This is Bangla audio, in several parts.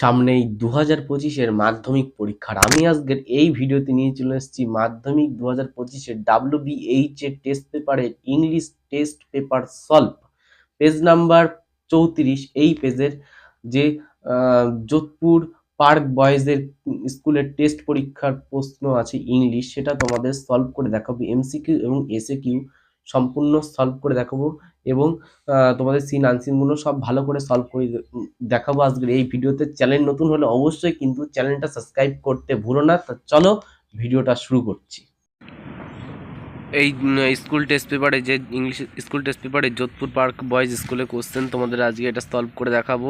সামনেই 2025-এর মাধ্যমিক পরীক্ষার আমি আজকের এই ভিডিওতে নিয়ে চলে এসেছি মাধ্যমিক 2025-এর WBH এর টেস্ট পেপারের English test paper solve page number 34। এই পেজের যে যোধপুর পার্ক বয়েজের স্কুলের টেস্ট পরীক্ষার প্রশ্ন আছে ইংলিশ, সেটা তোমাদের সলভ করে দেখাবো। এমসিকিউ এবং এসএকিউ সম্পূর্ণ সলভ করে দেখাবো এবং তোমাদের সিন আনসিনগুলো সব ভালো করে সলভ করে দেখাবো আজকের এই ভিডিওতে। চ্যানেল নতুন হলে অবশ্যই কিন্তু চ্যানেলটা সাবস্ক্রাইব করতে ভুলো না। তো চলো ভিডিওটা শুরু করছি। এই স্কুল টেস্ট পেপারে যে ইংলিশ স্কুল টেস্ট পেপারে যোধপুর পার্ক বয়েজ স্কুলে কোশ্চেন তোমাদের আজকে এটা সলভ করে দেখাবো।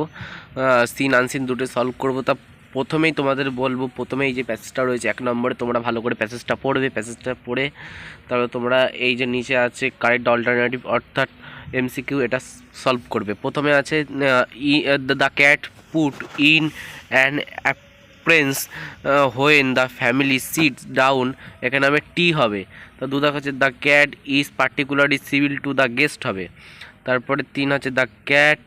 সিন আনসিন দুটো সলভ করবো। তা প্রথমেই তোমাদের বলবো, প্রথমেই যে প্যাসেজটা রয়েছে 1 নম্বরে তোমরা ভালো করে প্যাসেজটা পড়বে। প্যাসেজটা পড়ে তারপরে তোমরা এই যে নিচে আছে কারেক্ট অল্টারনেটিভ অর্থাৎ এমসিকিউ, এটা সলভ করবে। প্রথমে আছে the cat put in an appearance when the family sits down, এখানে হবে টি হবে। তো 2 দেখা হচ্ছে the cat is particularly civil to the guest হবে। তারপরে 3 হচ্ছে the cat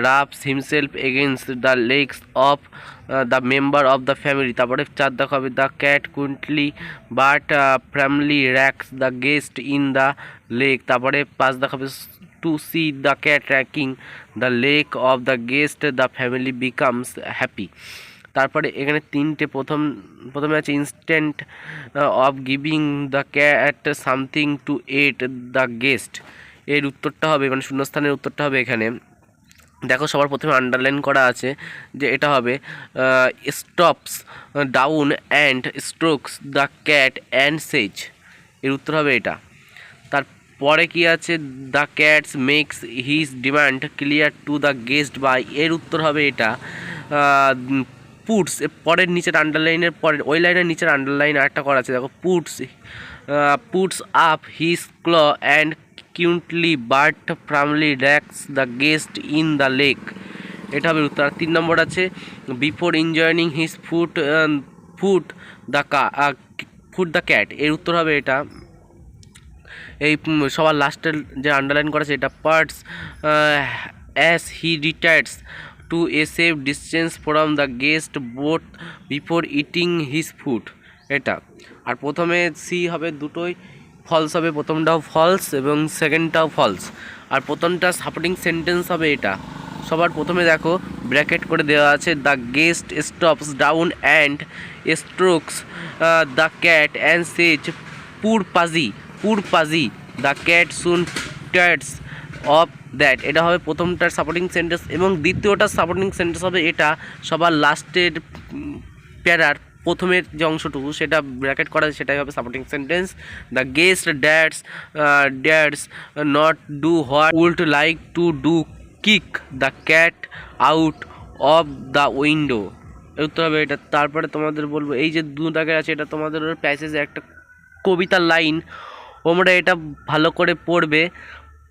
rubs himself against the legs of the member of the family. তারপরে 4 দেখা হবে the cat quietly but family rakes the guest in the lake. তারপরে 5 দেখা হবে to see the cat tracking the lake of the guest the family becomes happy. তারপরে এখানে 3টে প্রথমে আছে instant of giving the cat something to eat the guest, এর উত্তরটা হবে মানে শূন্যস্থানের উত্তরটা হবে এখানে দেখো সবার প্রথমে আন্ডারলাইন করা আছে যে এটা হবে stops down and strokes the cat and says, এর উত্তর হবে এটা। তারপরে কি আছে the cats makes his demand clear to the guest by, এর উত্তর হবে এটা। পুটস পরের নিচের আন্ডারলাইনের পরের ওই লাইনের নিচের আন্ডারলাইন আরেকটা করা আছে দেখো, puts up his claw and quietly but firmly rakes the guest in the lake, এটা হবে উত্তর। 3 নম্বর আছে before enjoying his food the cat, এর উত্তর হবে এটা। এই সবার লাস্টের যে আন্ডারলাইন করা আছে এটা parts as he retires to a safe distance from the guest both before eating his food, এটা। আর প্রথমে সি হবে দুটোই ফলস হবে, প্রথমটাও ফলস এবং সেকেন্ডটাও ফলস। আর প্রথমটা সাপোর্টিং সেন্টেন্স হবে এটা। সবার প্রথমে দেখো ব্র্যাকেট করে দেওয়া আছে the guest stops down and strokes the cat and says poor pussy the cat soon tires of that, এটা হবে প্রথমটার সাপোর্টিং সেন্টেন্স। এবং দ্বিতীয়টার সাপোর্টিং সেন্টেন্স হবে এটা সবার লাস্টের প্যারার প্রথমের যে অংশটুকু সেটা ব্র্যাকেট করা আছে সেটাই হবে supporting sentence. The guest does not do what would like to do kick the cat out of the window, এর উত্তর হবে এটা। তারপরে তোমাদের বলবো এই যে 2 দাগে আছে এটা তোমাদের প্যাসেজে একটা কবিতার লাইন, তোমরা এটা ভালো করে পড়বে।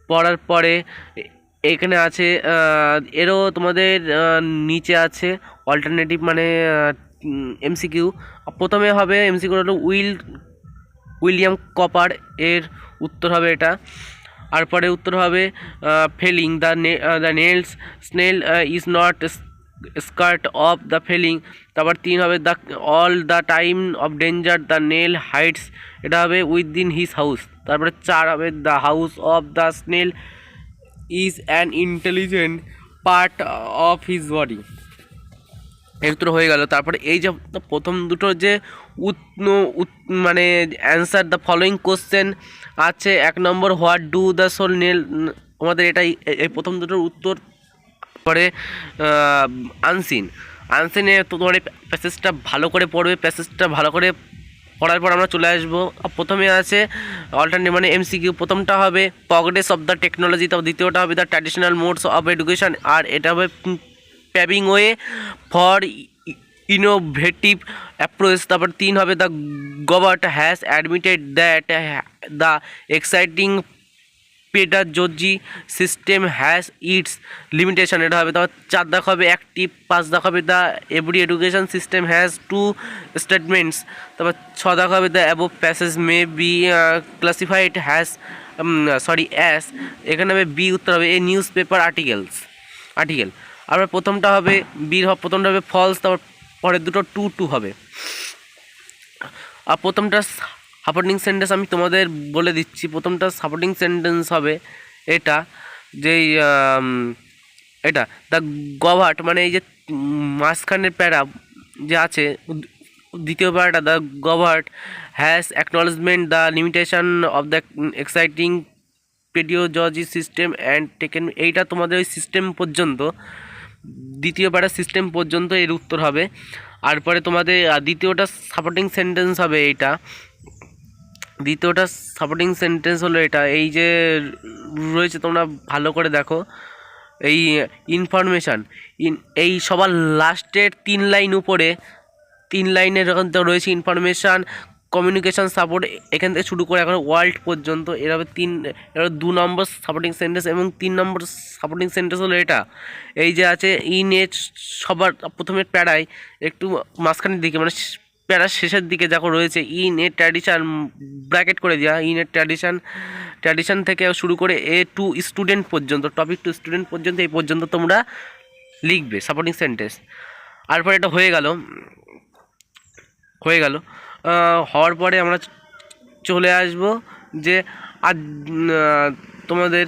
পড়ার পরে এখানে আছে এরও তোমাদের নিচে আছে অল্টারনেটিভ মানে এমসিকিউ। প্রথমে হবে এমসিকিউ হলো উইলিয়াম কপার, এর উত্তর হবে এটা। আর পরে উত্তর হবে felling the nails snail is not skirt of the felling. তারপর 3 হবে the all the time of danger the nail Heights, এটা হবে উইদিন হিজ হাউস। তারপরে 4 হবে the house of the snail is an intelligent part of his body, এর উত্তর হয়ে গেল। তারপরে এই যে প্রথম দুটো যে মানে অ্যান্সার দ্য ফলোয়িং কোশ্চেন আছে 1 নম্বর what do the soul nail, আমাদের এটাই এই প্রথম দুটোর উত্তর। পরে আনসিনে তোমার এই প্যাসেজটা ভালো করে পড়বে। প্যাসেজটা ভালো করে পড়ার পর আমরা চলে আসবো। প্রথমে আছে অল্টারনেটিভ মানে এমসিকিউ, প্রথমটা হবে প্রগ্রেস অফ দ্য টেকনোলজি, তারপর দ্বিতীয়টা হবে the traditional modes of education, আর এটা হবে paving way for innovative approach. তারপর 3 হবে the government has admitted that the exciting pedagogy system has its limitation, এটা হবে। তারপর 4 দেখা হবে অ্যাক্টিভ, 5 দেখা হবে the every education system has 2 statements. তারপর 6 দেখা হবে the above passage may be classified as এখানে হবে বি উত্তর হবে এ নিউজ পেপার আর্টিকেল। আর প্রথমটা হবে প্রথমটা হবে ফলস, তারপর পরের দুটো টু টু হবে। আর প্রথমটা সাপোর্টিং সেন্টেন্স আমি তোমাদের বলে দিচ্ছি। প্রথমটা সাপোর্টিং সেন্টেন্স হবে এটা, যেই এটা দ্য গভার্ট, মানে এই যে মাঝখানের প্যারা যে আছে, দ্বিতীয় প্যারাটা the government has acknowledgement the limitation of the exciting pedagogy system and taken, এইটা তোমাদের ওই সিস্টেম পর্যন্ত, দ্বিতীয় প্যারা সিস্টেম পর্যন্ত এর উত্তর হবে। আর পরে তোমাদের দ্বিতীয়টা সাপোর্টিং সেন্টেন্স হবে এইটা, দ্বিতীয়টা সাপোর্টিং সেন্টেন্স হলো এটা, এই যে রয়েছে তোমরা ভালো করে দেখো, এই ইনফরমেশান এই সবার লাস্টের 3 লাইন উপরে, 3 লাইনের এখান থেকে রয়েছে ইনফরমেশান কমিউনিকেশান সাপোর্ট, এখান থেকে শুরু করে এখন ওয়ার্ল্ড পর্যন্ত। এভাবে এর 2 নম্বর সাপোর্টিং সেন্টেন্স, এবং 3 নম্বর সাপোর্টিং সেন্টেন্স হলো এটা, এই যে আছে ইনেট, সবার প্রথমে প্যারায় একটু মাঝখানের দিকে, মানে প্যারার শেষের দিকে যখন রয়েছে ইন এ ট্র্যাডিশান, ব্র্যাকেট করে দেওয়া, ইন এ ট্র্যাডিশান থেকে শুরু করে এ টু স্টুডেন্ট পর্যন্ত, টপিক টু স্টুডেন্ট পর্যন্ত, এই পর্যন্ত তোমরা লিখবে সাপোর্টিং সেন্টেন্স। তারপর এটা হয়ে গেল হওয়ার পরে আমরা চলে আসব যে আজ তোমাদের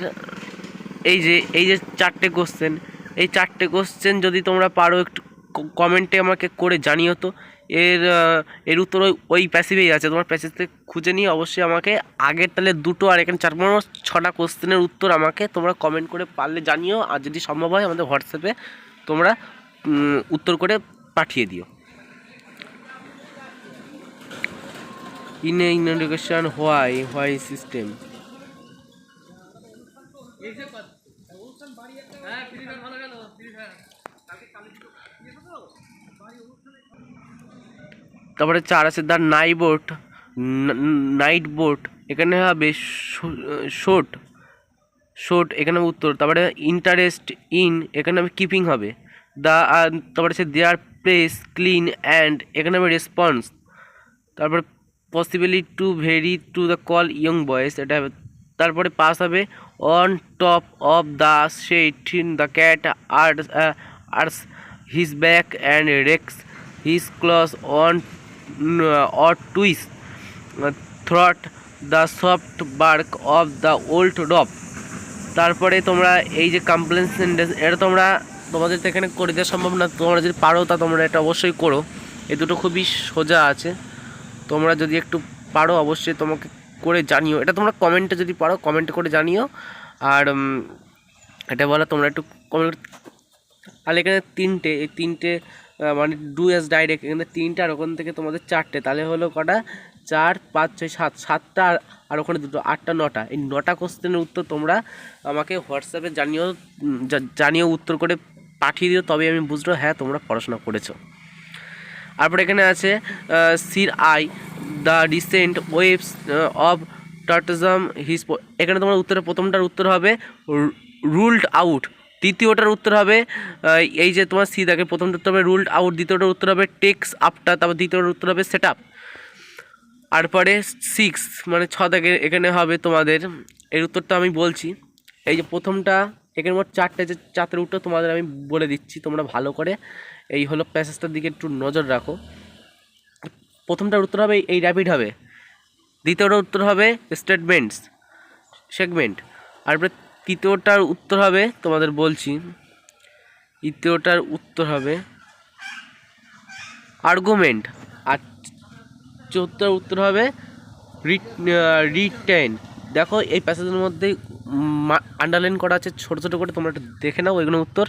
এই যে 4টে কোশ্চেন, এই 4টে কোশ্চেন যদি তোমরা পারো একটু কমেন্টে আমাকে করে জানিও তো। এর উত্তর ওই প্যাসিভেই আছে, তোমার প্যাসিভ থেকে খুঁজে নিয়ে অবশ্যই আমাকে আগের তাহলে 2টো আর এখানে 6টা কোশ্চেনের উত্তর আমাকে তোমরা কমেন্ট করে পারলে জানিও, আর যদি সম্ভব হয় আমাদের হোয়াটসঅ্যাপে তোমরা উত্তর করে পাঠিয়ে দিও। ইন এডুকেশন হোয়াই সিস্টেম, তারপরে 4 আছে দ্য নাইট বোট, এখানে হবে শোট এখানে উত্তর। তারপরে ইন্টারেস্ট ইন, এখানে হবে কিপিং হবে। তারপরে আছে দেয়ার প্লেস ক্লিন অ্যান্ড, এখানে হবে রেসপন্স। তারপরে possibility to very to the call young boys, এটা হবে। তারপরে পাস হবে on top of the shed the cat arches his back and rakes his claws on or twist throughout the soft bark of the old rope। তারপরে তোমরা এই যে কমপ্লেন সেন্টেন্স, এটা তোমাদের তো এখানে করে দেওয়া সম্ভব না, তোমরা যদি পারো তা তোমরা এটা অবশ্যই করো। এই দুটো খুবই সোজা আছে, তোমরা যদি একটু পারো অবশ্যই তোমাকে করে জানিও। এটা তোমরা কমেন্টে যদি পারো কমেন্ট করে জানিও। আর এটা বলা তোমরা একটু কমেন্ট। আর এখানে 3টে, এই 3টে মানে ডু এস ডাইরেক্ট, এখানে 3টে আর ওখান থেকে তোমাদের 4টে, তাহলে হলো কটা, 4 5 6 7, 7টা আর ওখানে 2টো, 8টা 9টা। এই 9টা কোশ্চেনের উত্তর তোমরা আমাকে হোয়াটসঅ্যাপে জানিও উত্তর করে পাঠিয়ে দিও, তবে আমি বুঝবো হ্যাঁ তোমরা পড়াশোনা করেছো। তারপর এখানে আছে সির আই the recent waves of terrorism his, এখানে তোমার উত্তরের প্রথমটার উত্তর হবে রুলড আউট, দ্বিতীয়টার উত্তর হবে এই যে তোমার সি দেখে, প্রথমটার উত্তর হবে রুলড আউট, দ্বিতীয়টার উত্তর হবে টেক্স আফটার, তারপর দ্বিতীয়টার উত্তর হবে সেট আপ। তারপরে 6 মানে 6 থেকে এখানে হবে তোমাদের, এর উত্তরটা আমি বলছি। এই যে প্রথমটা, এখানে মোট 4টে, যে 4টের উত্তর তোমাদের আমি বলে দিচ্ছি, তোমরা ভালো করে এই হলো প্যাসেজটার দিকে একটু নজর রাখো। প্রথমটার উত্তর হবে এই র্যাপিড হবে, দ্বিতীয়টার উত্তর হবে সেগমেন্ট। আর তৃতীয়টার উত্তর হবে তোমাদের বলছি, তৃতীয়টার উত্তর হবে আর্গুমেন্ট। আর চতুর্থটার উত্তর হবে রিটেন। দেখো এই প্যাসেজের মধ্যে আন্ডারলাইন করা আছে ছোটো ছোটো করে, তোমরা একটু দেখে নাও এগুলো উত্তর।